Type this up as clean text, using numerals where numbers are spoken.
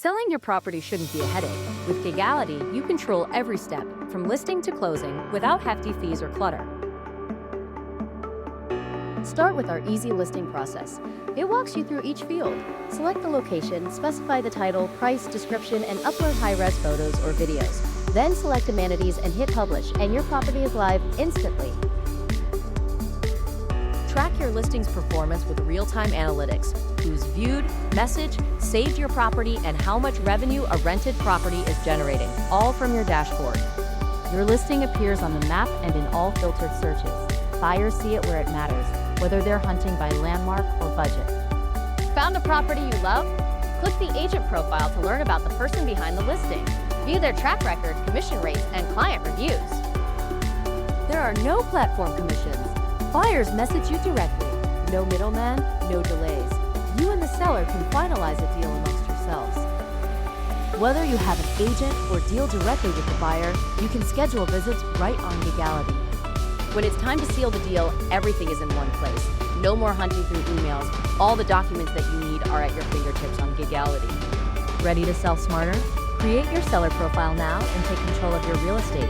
Selling your property shouldn't be a headache. With Gigality, you control every step, from listing to closing, without hefty fees or clutter. Start with our easy listing process. It walks you through each field. Select the location, specify the title, price, description, and upload high-res photos or videos. Then select amenities and hit publish, and your property is live instantly. Track your listing's performance with real-time analytics: who's viewed, messaged, saved your property, and how much revenue a rented property is generating, all from your dashboard. Your listing appears on the map and in all filtered searches. Buyers see it where it matters, whether they're hunting by landmark or budget. Found a property you love? Click the agent profile to learn about the person behind the listing. View their track record, commission rates, and client reviews. There are no platform commissions. Buyers message you directly. No middleman, no delays. You and the seller can finalize a deal amongst yourselves. Whether you have an agent or deal directly with the buyer, you can schedule visits right on Gigality. When it's time to seal the deal, everything is in one place. No more hunting through emails. All the documents that you need are at your fingertips on Gigality. Ready to sell smarter? Create your seller profile now and take control of your real estate.